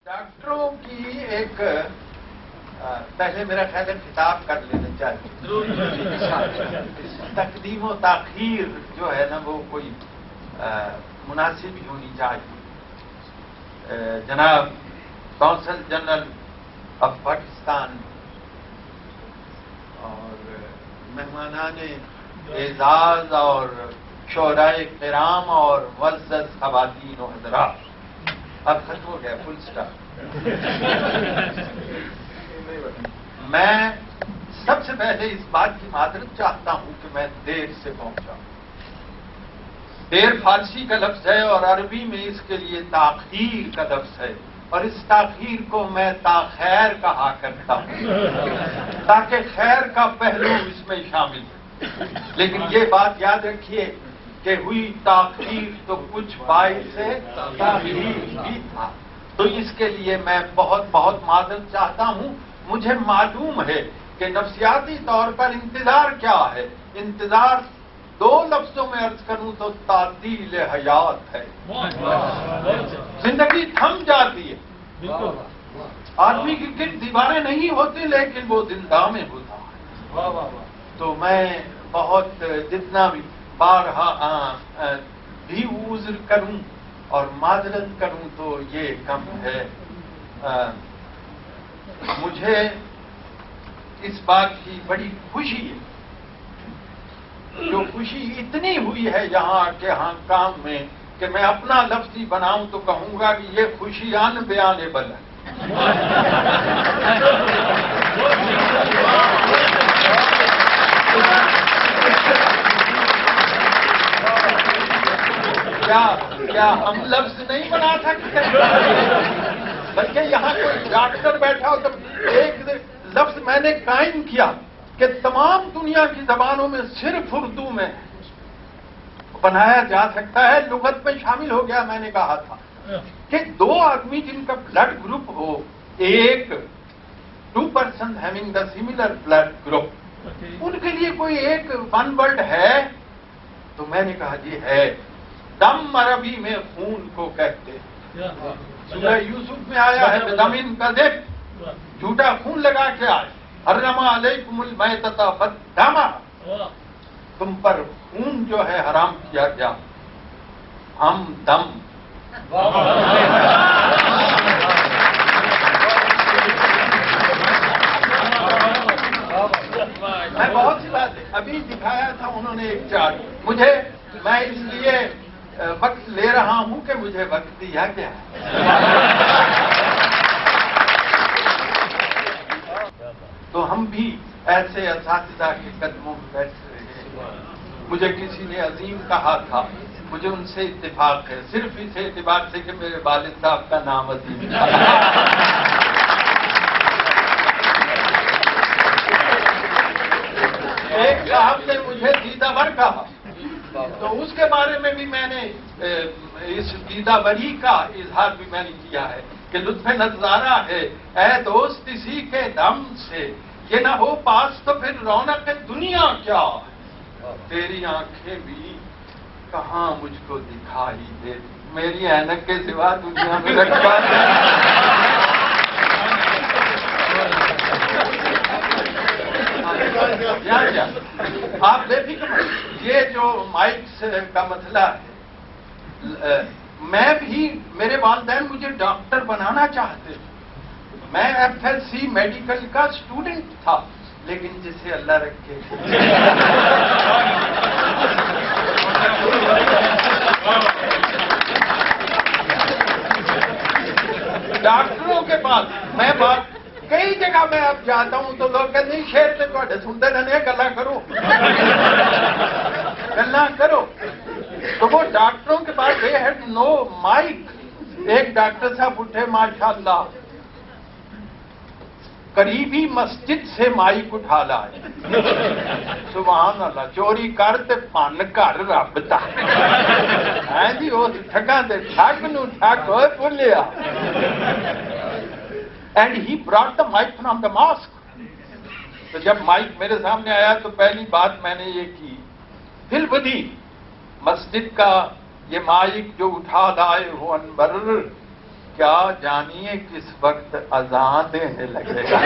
ڈاکٹروں کی ایک پہلے میرا خیال ہے خطاب کر لینا چاہیے. تقدیم و تاخیر جو ہے نا وہ کوئی مناسب ہی ہونی چاہیے. جناب قونصل جنرل آف پاکستان اور مہمانان اعزاز اور شعرائے کرام اور معزز خواتین و حضرات، اب ختم ہو گیا، فل اسٹاپ. میں سب سے پہلے اس بات کی معذرت چاہتا ہوں کہ میں دیر سے پہنچا. دیر فارسی کا لفظ ہے اور عربی میں اس کے لیے تاخیر کا لفظ ہے، اور اس تاخیر کو میں تاخیر کہا کرتا ہوں تاکہ خیر کا پہلو اس میں شامل ہے. لیکن یہ بات یاد رکھیے کہ ہوئی تاخیر تو کچھ باعث سے تاخیر بھی تھا، تو اس کے لیے میں بہت بہت معذرت چاہتا ہوں. مجھے معلوم ہے کہ نفسیاتی طور پر انتظار کیا ہے. انتظار دو لفظوں میں عرض کروں تو تعطیل حیات ہے. زندگی تھم جاتی ہے. آدمی کی گرد دیواریں نہیں ہوتی لیکن وہ زندہ میں ہوتا ہے. تو میں بہت جتنا بھی بارہا بھی عذر کروں اور معذرت کروں تو یہ کم ہے. مجھے اس بات کی بڑی خوشی ہے، جو خوشی اتنی ہوئی ہے یہاں کے ہاں کام میں کہ میں اپنا لفظی بناؤں تو کہوں گا کہ یہ خوشی ان بیانیبل ہے. کیا ہم لفظ نہیں بنا سکتے؟ بلکہ یہاں کوئی ڈاکٹر بیٹھا ہو تو ایک لفظ میں نے قائم کیا کہ تمام دنیا کی زبانوں میں صرف اردو میں بنایا جا سکتا ہے، لغت میں شامل ہو گیا. میں نے کہا تھا کہ دو آدمی جن کا بلڈ گروپ ہو، ایک 2 persons having the similar blood group، ان کے لیے کوئی ایک ون ورڈ ہے؟ تو میں نے کہا جی ہے. دم عربی میں خون کو کہتے ہیں. سورہ یوسف میں آیا ہے بدمن کذب، جھوٹا خون لگا کے آئے. حرم علیکم المیتۃ والدم، تم پر خون جو ہے حرام کیا گیا. ہم دم. میں بہت سی باتیں ابھی دکھایا تھا انہوں نے ایک چارٹ مجھے، میں اس لیے وقت لے رہا ہوں کہ مجھے وقت دیا گیا. تو ہم بھی ایسے اساتذہ کے قدموں میں بیٹھ رہے ہیں. مجھے کسی نے عظیم کہا تھا، مجھے ان سے اتفاق ہے، صرف اس اعتبار سے کہ میرے والد صاحب کا نام عظیم تھا. ایک صاحب نے مجھے دیدہ ور کہا، تو اس کے بارے میں بھی میں نے اس دیدہ وری کا اظہار بھی میں نے کیا ہے کہ لطف نظارہ ہے اے دوست اسی کے دم سے، یہ نہ ہو پاس تو پھر رونق دنیا کیا. تیری آنکھیں بھی کہاں مجھ کو دکھائی دے، میری اینک کے سوا دنیا میں رکھا آپ بے فکر. یہ جو مائکس کا مسئلہ ہے، میں بھی، میرے والدین مجھے ڈاکٹر بنانا چاہتے تھے. میں FSC میڈیکل کا اسٹوڈنٹ تھا، لیکن جسے اللہ رکھے. ڈاکٹروں کے پاس میں بات کئی جگہ میں اب جاتا ہوں تو لوگ کہتے ہیں شیر سے تو سنتے رہنے، گلا کرو گلا کرو. تو وہ ڈاکٹروں کے پاس دے ہیڈ نو مائک. ایک ڈاکٹر صاحب اٹھے ماشاءاللہ، قریبی مسجد سے مائک اٹھا لائے. سبحان اللہ. چوری کرتے پن کر رب تا ہے جی، وہ ٹھگاں دے ٹھگ نو ٹھگ ہوئے بولیا. And he brought the mic from the mask. تو جب مائک میرے سامنے آیا تو پہلی بات میں نے یہ کی، دل بدی مسجد کا یہ مائک جو اٹھا لائے ہو انور، کیا جانیے کس وقت اذان دینے لگے گا،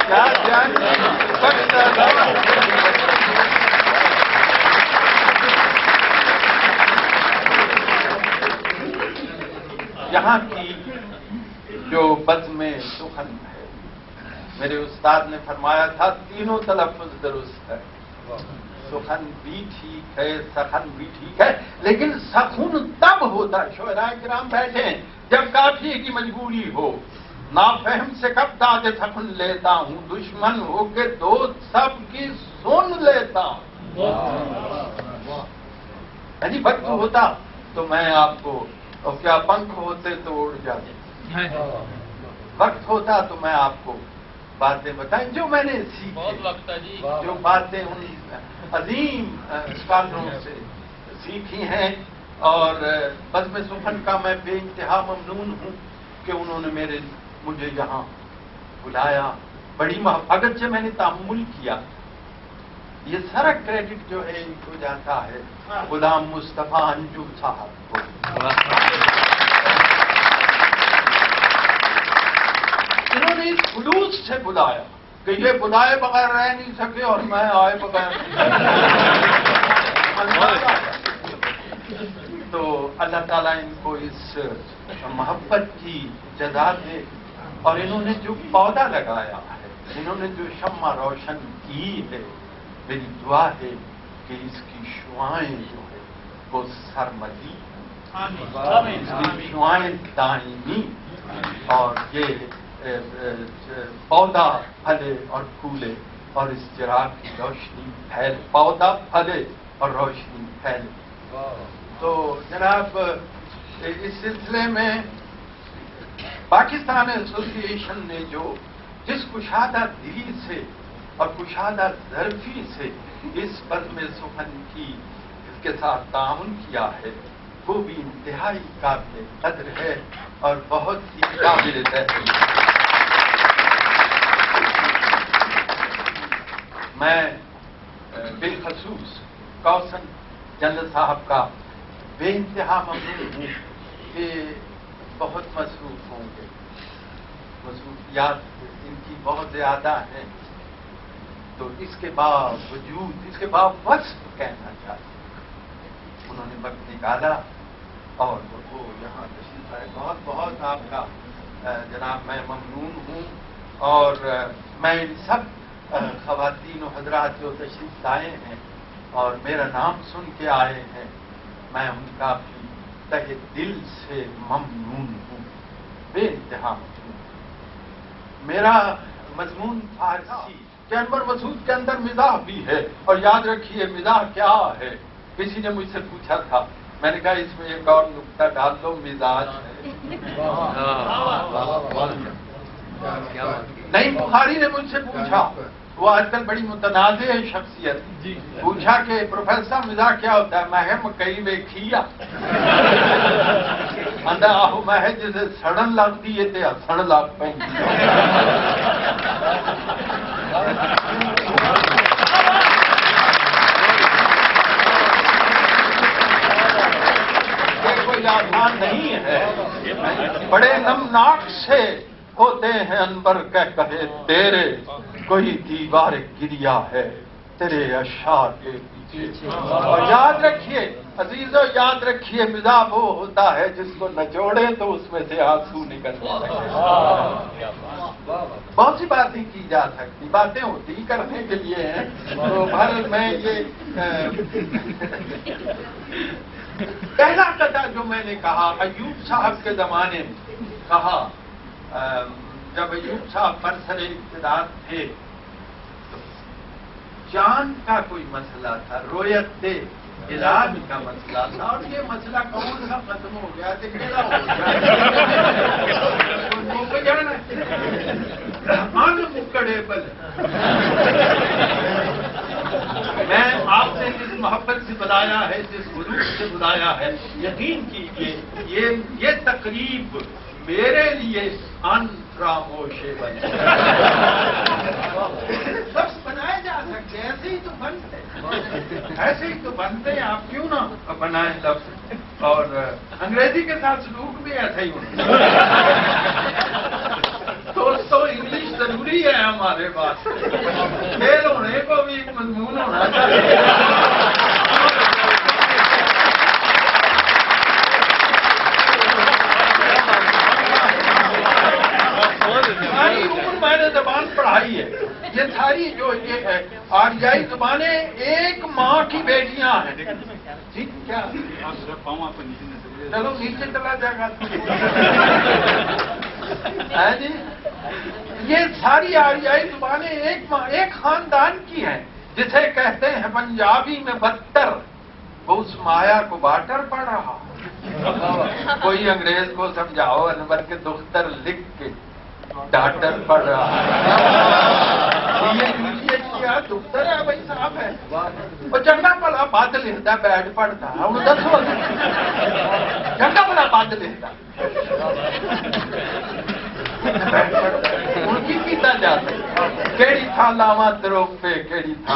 کیا جانیے کس وقت اذان دینے لگے گا۔ یہاں کی جو بزم سخن ہے، میرے استاد نے فرمایا تھا تینوں تلفظ درست ہے، سخن بھی ٹھیک ہے، سخن بھی ٹھیک ہے، لیکن سخن تب ہوتا ہے، شعراء کرام بیٹھے ہیں، جب قافیے کی مجبوری ہو، نافہم سے کب داد سخن لیتا ہوں، دشمن ہو کے دوست سب کی سن لیتا ہوں۔ یعنی وقت ہوتا تو میں آپ کو، اور کیا پنکھ ہوتے تو اڑ جاتے، وقت ہوتا تو میں آپ کو باتیں بتائیں جو میں نے سیکھی، جو باتیں ان عظیم اسکالروں سے سیکھی ہیں، اور بزم سخن کا میں بے انتہا ممنون ہوں کہ انہوں نے مجھے یہاں بلایا، بڑی محبت سے میں نے تحمل کیا۔ یہ سارا کریڈٹ جو ہے ان کو جاتا ہے غلام مصطفیٰ انجو صاحب کو۔ انہوں نے اس خلوص سے بلایا کہ یہ بلائے بغیر رہ نہیں سکے اور میں آئے بغیر تو اللہ تعالیٰ ان کو اس محبت کی جزا دے، اور انہوں نے جو پودا لگایا ہے، انہوں نے جو شمع روشن کی ہے، میری دعا ہے کہ اس کی شعائیں جو ہے وہ سرمدی، اس کی شعائیں دائمی، اور یہ پودا پھلے اور پھولے اور اس چراغ کی روشنی پھیلے، پودا پھلے اور روشنی پھیلے۔ تو جناب اس سلسلے میں پاکستان ایسوسی ایشن نے جو جس کشادہ دلی سے اور کشادہ ظرفی سے اس بزم سخن کی اس کے ساتھ تعاون کیا ہے، وہ بھی انتہائی قابل قدر ہے اور بہت ہی قابل تحسین۔ میں بالخصوص کوثن جنرل صاحب کا بے انتہا ممنون ہوں کہ بہت مصروف ہوں گے، مصروفیات ان کی بہت زیادہ ہیں، تو اس کے باوجود، اس کے باوصف کہنا چاہتا ہوں، انہوں نے وقت نکالا اور وہ یہاں تشریف لائے۔ بہت بہت آپ کا جناب میں ممنون ہوں، اور میں ان سب خواتین و حضرات جو تشریف لائے ہیں اور میرا نام سن کے آئے ہیں، میں ان کا بھی تہ دل سے ممنون ہوں، بے انتہا ممنون۔ میرا مضمون فارسی کہ انور مسعود کے اندر مزاح بھی ہے، اور یاد رکھیے مزاح کیا ہے، کسی نے مجھ سے پوچھا تھا، میں نے کہا اس میں ایک اور نقطہ ڈال دو، مزاج ہے۔ نہیں، بخاری نے مجھ سے پوچھا، وہ آج کل بڑی متنازع شخصیت، پوچھا کہ پروفیسر صاحب مزاح کیا ہوتا ہے؟ میں کئی میں کھیا اندر آہو میں جسے سڑن لگ دیے تھے سڑ لگ پہ۔ یہ کوئی آسان نہیں ہے، بڑے نمناک سے ہوتے ہیں انور کہے تیرے، کوئی دیوار گریا ہے تیرے اشعار کے پیچھے۔ اور یاد رکھیے عزیزو، یاد رکھیے مزاح وہ ہوتا ہے جس کو نچوڑے تو اس میں سے آنسو نکلنے لگے۔ بہت سی باتیں کی جا سکتی، باتیں ہوتی ہی کرنے کے لیے ہیں، تو بھارت میں یہ پہلا قطعہ جو میں نے کہا ایوب صاحب کے زمانے میں کہا، جب ایوب صاحب برسر اقتدار تھے تو چاند کا کوئی مسئلہ تھا، رویت علاج کا مسئلہ تھا، اور یہ مسئلہ کون سا ختم ہو گیا تھا، کیڑا ہو گیا انمکڑیبل۔ میں آپ نے جس محبت سے بلایا ہے، جس غرور سے بلایا ہے، یقین کیجیے یہ تقریب میرے لیے ان فراموشے بنے۔ لفظ بنائے جا سکتے، ایسے ہی تو بنتے، ایسے ہی تو بنتے ہیں، آپ کیوں نہ بنائیں لفظ۔ اور انگریزی کے ساتھ سلوک بھی ایسا ہی ہونا تو انگلش ضروری ہے ہمارے پاس. کھیل ہونے کو بھی ایک مضمون ہونا چاہیے. ساری عمر میں نے زبان پڑھائی ہے. یہ ساری جو یہ ہے آریائی زبانیں ایک ماں کی بیٹیاں ہیں. ٹھیک کیا چلو نیچے چلا جائے گا. جی یہ ساری آریائی زبانیں ایک خاندان کی ہیں. جسے کہتے ہیں پنجابی میں بتر، وہ اس مایا کو باٹر پڑ رہا. کوئی انگریز کو سمجھاؤ انور کے دختر لکھ کے ڈاکٹر پڑھ رہا ہے. کیا دختر ہے بھائی صاحب ہے. وہ چنگا بھلا بد لکھتا بیڈ پڑھتا ہوں دسو چنگا بھلا بد لکھتا ان کی کیتا جا سکتا. کیڑی تھا لاواں تروپے کیڑی تھا